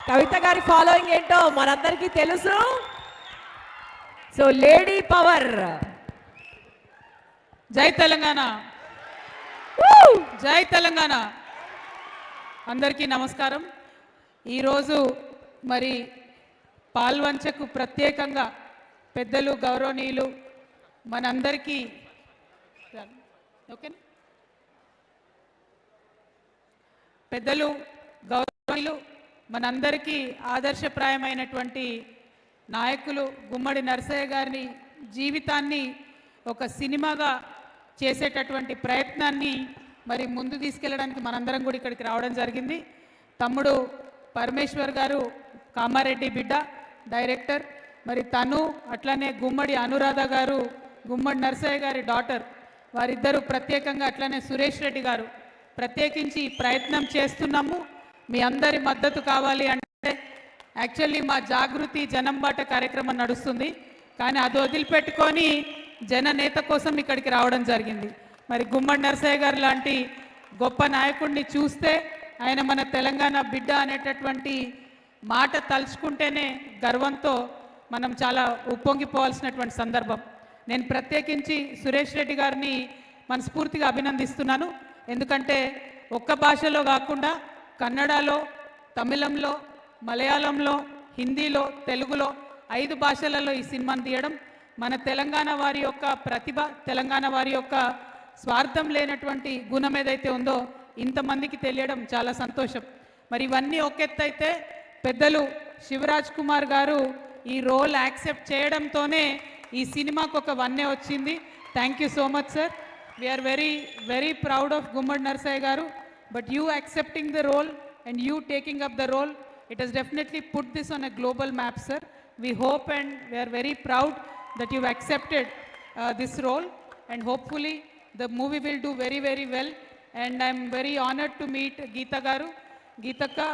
కవిత గారి ఫాలోయింగ్ ఏంటో మనందరికీ తెలుసు. So lady power. జై తెలంగాణ, జై తెలంగాణ. అందరికీ నమస్కారం. ఈరోజు మరి పాల్వంచకు ప్రత్యేకంగా పెద్దలు గౌరవనీయులు మనందరికీ ఓకే పెద్దలు గౌరవనీయులు మనందరికీ ఆదర్శప్రాయమైనటువంటి నాయకులు గుమ్మడి నరసయ్య గారి జీవితాన్ని ఒక సినిమాగా చేసేటటువంటి ప్రయత్నాన్ని మరి ముందు తీసుకెళ్ళడానికి మనందరం కూడా ఇక్కడికి రావడం జరిగింది. తమ్ముడు పరమేశ్వర్ గారు కామారెడ్డి బిడ్డ డైరెక్టర్, మరి తను అట్లనే గుమ్మడి అనురాధ గారు గుమ్మడి నరసయ్య గారి డాటర్, వారిద్దరూ ప్రత్యేకంగా అట్లనే సురేష్ రెడ్డి గారు ప్రత్యేకించి ప్రయత్నం చేస్తున్నాము. మీ అందరి మద్దతు కావాలి అంటే యాక్చువల్లీ మా జాగృతి జనంబాట కార్యక్రమం నడుస్తుంది, కానీ అది వదిలిపెట్టుకొని జననేత కోసం ఇక్కడికి రావడం జరిగింది. మరి గుమ్మడి నరసయ్య గారు లాంటి గొప్ప నాయకుడిని చూస్తే ఆయన మన తెలంగాణ బిడ్డ అనేటటువంటి మాట తలుచుకుంటేనే గర్వంతో మనం చాలా ఉప్పొంగిపోవాల్సినటువంటి సందర్భం. నేను ప్రత్యేకించి సురేష్ రెడ్డి గారిని మనస్ఫూర్తిగా అభినందిస్తున్నాను. ఎందుకంటే ఒక్క భాషలో కాకుండా కన్నడలో, తమిళంలో, మలయాళంలో, హిందీలో, తెలుగులో 5 భాషలలో ఈ సినిమాను తీయడం మన తెలంగాణ వారి యొక్క ప్రతిభ, తెలంగాణ వారి యొక్క స్వార్థం లేనటువంటి గుణం ఏదైతే ఉందో ఇంతమందికి తెలియడం చాలా సంతోషం. మరి ఇవన్నీ ఒక ఎత్తు అయితే పెద్దలు శివరాజ్ కుమార్ గారు ఈ రోల్ యాక్సెప్ట్ చేయడంతోనే ఈ సినిమాకు ఒక వన్నే వచ్చింది. Thank you so much sir. We are very very proud of Gummadi Narasayya గారు. But you accepting the role and you taking up the role, it has definitely put this on a global map, sir. We hope and we are very proud that you've accepted this role, and hopefully the movie will do very very well. And I'm very honored to meet Geeta garu. Geetaka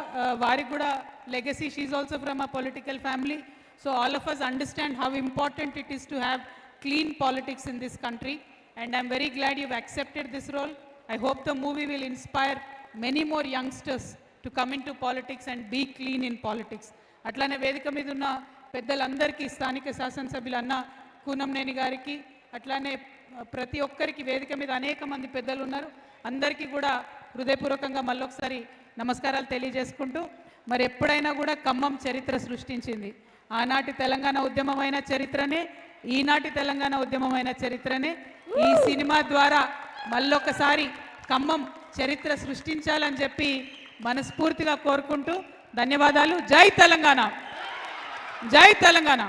vari kuda legacy, she is also from a political family, so all of us understand how important it is to have clean politics in this country, and I'm very glad you've accepted this role. I hope the movie will inspire many more youngsters to come into politics and be clean in politics. అట్లానే వేదిక మీద ఉన్న పెద్దలందరికీ, స్థానిక శాసనసభ్యులు అన్న కూనంనేని గారికి, అట్లానే ప్రతి ఒక్కరికి వేదిక మీద అనేక మంది పెద్దలు ఉన్నారు, అందరికీ కూడా హృదయపూర్వకంగా మళ్ళొకసారి నమస్కారాలు తెలియజేసుకుంటూ, మరి ఎప్పుడైనా కూడా ఖమ్మం చరిత్ర సృష్టించింది. ఆనాటి తెలంగాణ ఉద్యమమైన చరిత్రనే, ఈనాటి తెలంగాణ ఉద్యమమైన చరిత్రనే. ఈ సినిమా ద్వారా మళ్ళొకసారి ఖమ్మం చరిత్ర సృష్టించాలని చెప్పి మనస్ఫూర్తిగా కోరుకుంటూ ధన్యవాదాలు. జై తెలంగాణ, జై తెలంగాణ.